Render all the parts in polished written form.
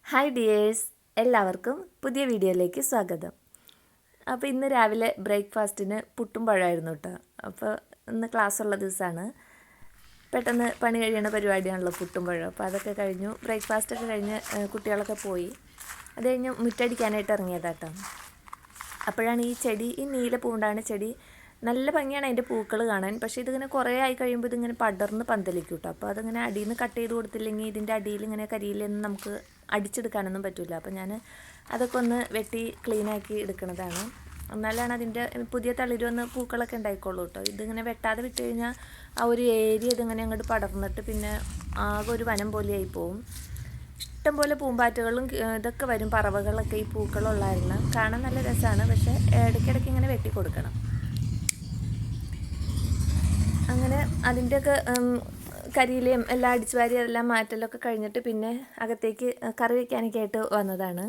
Hi dears, എല്ലാവർക്കും പുതിയ വീഡിയോയിലേക്ക് സ്വാഗതം. അപ്പോൾ ഇന്ന് രാവിലെ ബ്രേക്ക്ഫാസ്റ്റിന് പുട്ടും പഴമായിരുന്നു കേട്ടോ. അപ്പോൾ ഇന്ന് ക്ലാസ്സുള്ള ദിവസമാണ്. പെട്ടെന്ന് പണി കഴിയുന്ന പരിപാടിയാണല്ലോ പുട്ടും പഴം. അപ്പോൾ അതൊക്കെ കഴിഞ്ഞു, ബ്രേക്ക്ഫാസ്റ്റൊക്കെ കഴിഞ്ഞ് കുട്ടികളൊക്കെ പോയി. അത് കഴിഞ്ഞ് മുറ്റടിക്കാനായിട്ട് ഇറങ്ങിയതാട്ടോ. അപ്പോഴാണ് ഈ നീല പൂണ്ടാണ് ചെടി. നല്ല ഭംഗിയാണ് അതിൻ്റെ പൂക്കൾ കാണാൻ. പക്ഷേ ഇതിങ്ങനെ കുറേ ആയി കഴിയുമ്പോൾ ഇതിങ്ങനെ പടർന്ന് പന്തലിക്കും കേട്ടോ. അപ്പോൾ അതിങ്ങനെ അടിയിൽ നിന്ന് കട്ട് ചെയ്ത് കൊടുത്തില്ലെങ്കിൽ ഇതിൻ്റെ അടിയിൽ ഇങ്ങനെ കരിയിലൊന്നും നമുക്ക് അടിച്ചെടുക്കാനൊന്നും പറ്റില്ല. അപ്പോൾ ഞാൻ അതൊക്കെ ഒന്ന് വെട്ടി ക്ലീനാക്കി എടുക്കുന്നതാണ്. എന്നാലാണ് അതിൻ്റെ പുതിയ തളിര് വന്ന് പൂക്കളൊക്കെ ഉണ്ടായിക്കോളൂ കേട്ടോ. ഇതിങ്ങനെ വെട്ടാതെ വിട്ട് കഴിഞ്ഞാൽ ആ ഒരു ഏരിയ ഇതിങ്ങനെ അങ്ങോട്ട് പടർന്നിട്ട് പിന്നെ ആകെ ഒരു വനം പോലെയായി പോവും. ഇഷ്ടംപോലെ പൂമ്പാറ്റകളും ഇതൊക്കെ വരും, പറവകളൊക്കെ ഈ പൂക്കളുള്ളായിരുന്നു. കാണാൻ നല്ല രസമാണ്, പക്ഷേ ഇടയ്ക്കിടയ്ക്ക് ഇങ്ങനെ വെട്ടി കൊടുക്കണം. അങ്ങനെ അതിൻ്റെയൊക്കെ കരിയിലയും എല്ലാം അടിച്ചു വാരി എല്ലാം മാറ്റലൊക്കെ കഴിഞ്ഞിട്ട് പിന്നെ അകത്തേക്ക് കറി വയ്ക്കാനൊക്കെ ആയിട്ട് വന്നതാണ്.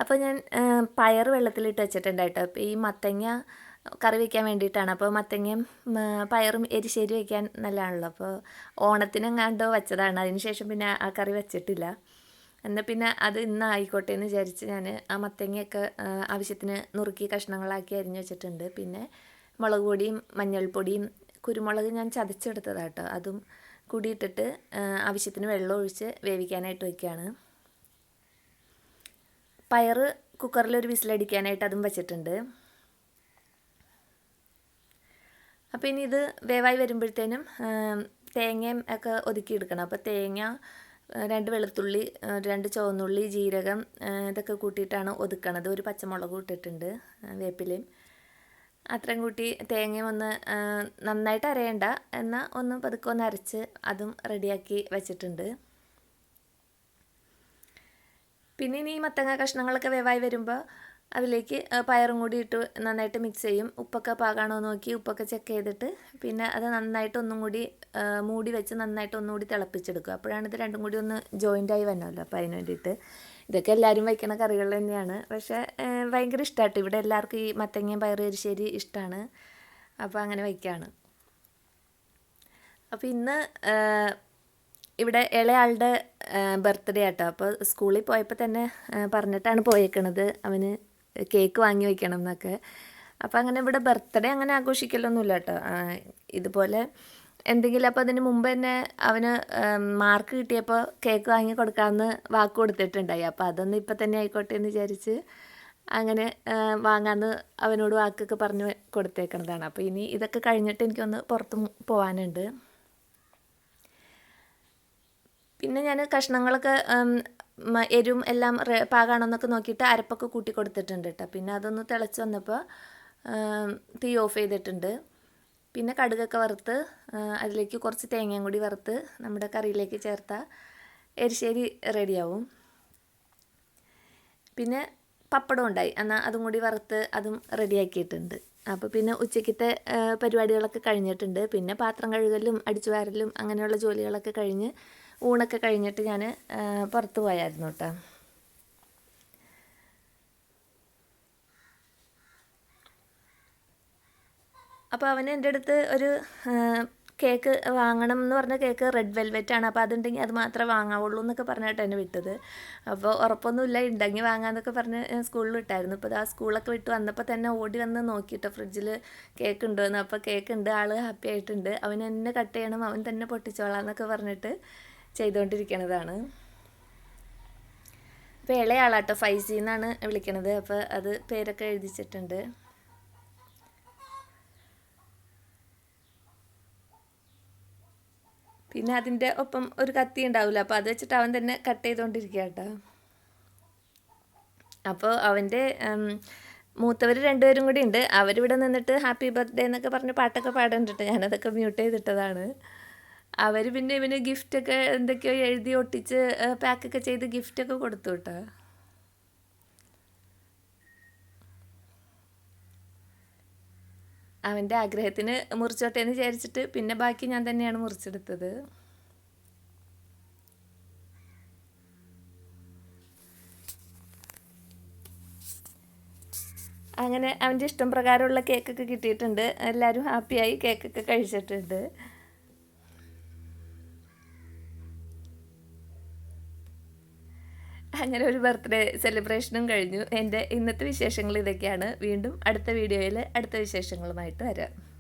അപ്പോൾ ഞാൻ പയർ വെള്ളത്തിലിട്ട് വെച്ചിട്ടുണ്ടായിട്ടോ. അപ്പോൾ ഈ മത്തങ്ങ കറി വയ്ക്കാൻ വേണ്ടിയിട്ടാണ്. അപ്പോൾ മത്തങ്ങയും പയറും എരിശ്ശേരി വയ്ക്കാൻ നല്ലതാണല്ലോ. അപ്പോൾ ഓണത്തിനെങ്ങാണ്ടോ വെച്ചതാണ്. അതിന് ശേഷം പിന്നെ ആ കറി വെച്ചിട്ടില്ല. എന്നാൽ പിന്നെ അത് ഇന്ന് ആയിക്കോട്ടെ എന്ന് വിചാരിച്ച് ഞാൻ ആ മത്തങ്ങയൊക്കെ ആവശ്യത്തിന് നുറുക്കി കഷ്ണങ്ങളാക്കി അരിഞ്ഞ് വെച്ചിട്ടുണ്ട്. പിന്നെ മുളക് പൊടിയും മഞ്ഞൾപ്പൊടിയും കുരുമുളക് ഞാൻ ചതച്ചെടുത്തതാട്ടോ, അതും കൂടിയിട്ടിട്ട് ആവശ്യത്തിന് വെള്ളം ഒഴിച്ച് വേവിക്കാനായിട്ട് വയ്ക്കുകയാണ്. പയർ കുക്കറിലൊരു വിസിലടിക്കാനായിട്ട് അതും വെച്ചിട്ടുണ്ട്. അപ്പോൾ ഇനി ഇത് വേവായി വരുമ്പോഴത്തേനും തേങ്ങയും ഒക്കെ ഒതുക്കിയെടുക്കണം. അപ്പോൾ തേങ്ങ, 2 വെളുത്തുള്ളി, 2 ചുവന്നുള്ളി, ജീരകം ഇതൊക്കെ കൂട്ടിയിട്ടാണ് ഒതുക്കണത്. ഒരു പച്ചമുളക് ഇട്ടിട്ടുണ്ട്, വേപ്പിലയും അത്രയും കൂട്ടി തേങ്ങയും ഒന്ന് നന്നായിട്ട് അരയണ്ട, എന്നാൽ ഒന്ന് പതുക്കെ ഒന്ന് അരച്ച് അതും റെഡിയാക്കി വെച്ചിട്ടുണ്ട്. പിന്നെ ഇനി ഈ മത്തങ്ങ കഷ്ണങ്ങളൊക്കെ വേവായി വരുമ്പോൾ അതിലേക്ക് പയറും കൂടി ഇട്ട് നന്നായിട്ട് മിക്സ് ചെയ്യും. ഉപ്പൊക്കെ പാകാണോ നോക്കി ഉപ്പൊക്കെ ചെക്ക് ചെയ്തിട്ട് പിന്നെ അത് നന്നായിട്ട് ഒന്നും കൂടി മൂടി വെച്ച് നന്നായിട്ട് ഒന്നുകൂടി തിളപ്പിച്ചെടുക്കുക. അപ്പോഴാണ് ഇത് രണ്ടും കൂടി ഒന്ന് ജോയിൻ്റായി വരണമല്ലോ. അപ്പോൾ അതിന് വേണ്ടിയിട്ട് ഇതൊക്കെ എല്ലാവരും വയ്ക്കുന്ന കറികൾ തന്നെയാണ്. പക്ഷേ ഭയങ്കര ഇഷ്ടമായിട്ട് ഇവിടെ എല്ലാവർക്കും ഈ മത്തങ്ങയും പയറ് എരിശ്ശേരി ഇഷ്ടമാണ്. അപ്പോൾ അങ്ങനെ വയ്ക്കുകയാണ്. അപ്പോൾ ഇന്ന് ഇവിടെ ഇളയാളുടെ ബർത്ത്ഡേ ആട്ടോ. അപ്പോൾ സ്കൂളിൽ പോയപ്പോൾ തന്നെ പറഞ്ഞിട്ടാണ് പോയേക്കണത് അവന് കേക്ക് വാങ്ങി വയ്ക്കണം എന്നൊക്കെ. അപ്പോൾ അങ്ങനെ ഇവിടെ ബർത്ത്ഡേ അങ്ങനെ ആഘോഷിക്കലൊന്നുമില്ല കേട്ടോ. ഇതുപോലെ എന്തെങ്കിലും അപ്പോൾ അതിന് മുമ്പ് തന്നെ അവന് മാർക്ക് കിട്ടിയപ്പോൾ കേക്ക് വാങ്ങി കൊടുക്കാമെന്ന് വാക്ക് കൊടുത്തിട്ടുണ്ടായി. അപ്പോൾ അതൊന്നും ഇപ്പം തന്നെ ആയിക്കോട്ടെ എന്ന് വിചാരിച്ച് അങ്ങനെ വാങ്ങാമെന്ന് അവനോട് വാക്കൊക്കെ പറഞ്ഞ് കൊടുത്തേക്കണതാണ്. അപ്പോൾ ഇനി ഇതൊക്കെ കഴിഞ്ഞിട്ട് എനിക്കൊന്ന് പുറത്ത് പോകാനുണ്ട്. പിന്നെ ഞാൻ കഷ്ണങ്ങളൊക്കെ എരും എല്ലാം പാകാണെന്നൊക്കെ നോക്കിയിട്ട് അരപ്പൊക്കെ കൂട്ടി കൊടുത്തിട്ടുണ്ട് കേട്ടോ. പിന്നെ അതൊന്ന് തിളച്ച് വന്നപ്പോൾ തീ ഓഫ് ചെയ്തിട്ടുണ്ട്. പിന്നെ കടുകൊക്കെ വറുത്ത് അതിലേക്ക് കുറച്ച് തേങ്ങയും കൂടി വറുത്ത് നമ്മുടെ കറിയിലേക്ക് ചേർത്താൽ എരിശ്ശേരി റെഡിയാവും. പിന്നെ പപ്പടം ഉണ്ടായി, എന്നാൽ അതും കൂടി വറുത്ത് അതും റെഡിയാക്കിയിട്ടുണ്ട്. അപ്പോൾ പിന്നെ ഉച്ചയ്ക്കത്തെ പരിപാടികളൊക്കെ കഴിഞ്ഞിട്ടുണ്ട്. പിന്നെ പാത്രം കഴുകലും അടിച്ചു വാരലും അങ്ങനെയുള്ള ജോലികളൊക്കെ കഴിഞ്ഞ് ഊണൊക്കെ കഴിഞ്ഞിട്ട് ഞാൻ പുറത്ത് പോയായിരുന്നു കേട്ടോ. അപ്പോൾ അവൻ എൻ്റെ അടുത്ത് ഒരു കേക്ക് വാങ്ങണം എന്ന് പറഞ്ഞ കേക്ക് റെഡ് വെൽവെറ്റാണ്. അപ്പോൾ അതുണ്ടെങ്കിൽ അത് മാത്രമേ വാങ്ങാവുള്ളൂ എന്നൊക്കെ പറഞ്ഞിട്ട് എന്നെ വിട്ടത്. അപ്പോൾ ഉറപ്പൊന്നുമില്ല, ഉണ്ടെങ്കിൽ വാങ്ങാമെന്നൊക്കെ പറഞ്ഞ് സ്കൂളിൽ വിട്ടായിരുന്നു. ഇപ്പോൾ ആ സ്കൂളൊക്കെ വിട്ട് വന്നപ്പോൾ തന്നെ ഓടി വന്ന് നോക്കിയിട്ടോ ഫ്രിഡ്ജിൽ കേക്ക് ഉണ്ടോയെന്ന്. അപ്പോൾ കേക്ക് ഉണ്ട്, ആൾ ഹാപ്പി ആയിട്ടുണ്ട്. അവൻ എന്നെ കട്ട് ചെയ്യണം, അവൻ തന്നെ പൊട്ടിച്ചോളാം എന്നൊക്കെ പറഞ്ഞിട്ട് ചെയ്തുകൊണ്ടിരിക്കണതാണ്. അപ്പോൾ ഇളയാളാട്ടോ, ഫൈസി എന്നാണ് വിളിക്കണത്. അപ്പോൾ അത് പേരൊക്കെ എഴുതിച്ചിട്ടുണ്ട്. പിന്നെ അതിൻ്റെ ഒപ്പം ഒരു കത്തി ഉണ്ടാവില്ല, അപ്പോൾ അത് വെച്ചിട്ട് അവൻ തന്നെ കട്ട് ചെയ്തുകൊണ്ടിരിക്കുക കേട്ടോ. അപ്പോൾ അവൻ്റെ മൂത്തവർ 2 പേരും കൂടി ഉണ്ട്. അവരിവിടെ നിന്നിട്ട് ഹാപ്പി ബർത്ത്ഡേ എന്നൊക്കെ പറഞ്ഞ് പാട്ടൊക്കെ പാടുന്നുണ്ട്. ഞാനതൊക്കെ മ്യൂട്ട് ചെയ്തിട്ടതാണ്. അവർ പിന്നെ ഇവന് ഗിഫ്റ്റൊക്കെ എന്തൊക്കെയോ എഴുതി ഒട്ടിച്ച് പാക്കൊക്കെ ചെയ്ത് ഗിഫ്റ്റൊക്കെ കൊടുത്തു കേട്ടോ. അവൻ്റെ ആഗ്രഹത്തിന് മുറിച്ചോട്ടെ എന്ന് വിചാരിച്ചിട്ട് പിന്നെ ബാക്കി ഞാൻ തന്നെയാണ് മുറിച്ചെടുത്തത്. അങ്ങനെ അവൻ്റെ ഇഷ്ടം പ്രകാരമുള്ള കേക്കൊക്കെ കിട്ടിയിട്ടുണ്ട്. എല്ലാവരും ഹാപ്പിയായി കേക്കൊക്കെ കഴിച്ചിട്ടുണ്ട്. അങ്ങനെ ഒരു ബർത്ത്ഡേ സെലിബ്രേഷനും കഴിഞ്ഞു. എൻ്റെ ഇന്നത്തെ വിശേഷങ്ങൾ ഇതൊക്കെയാണ്. വീണ്ടും അടുത്ത വീഡിയോയിൽ അടുത്ത വിശേഷങ്ങളുമായിട്ട് വരാം.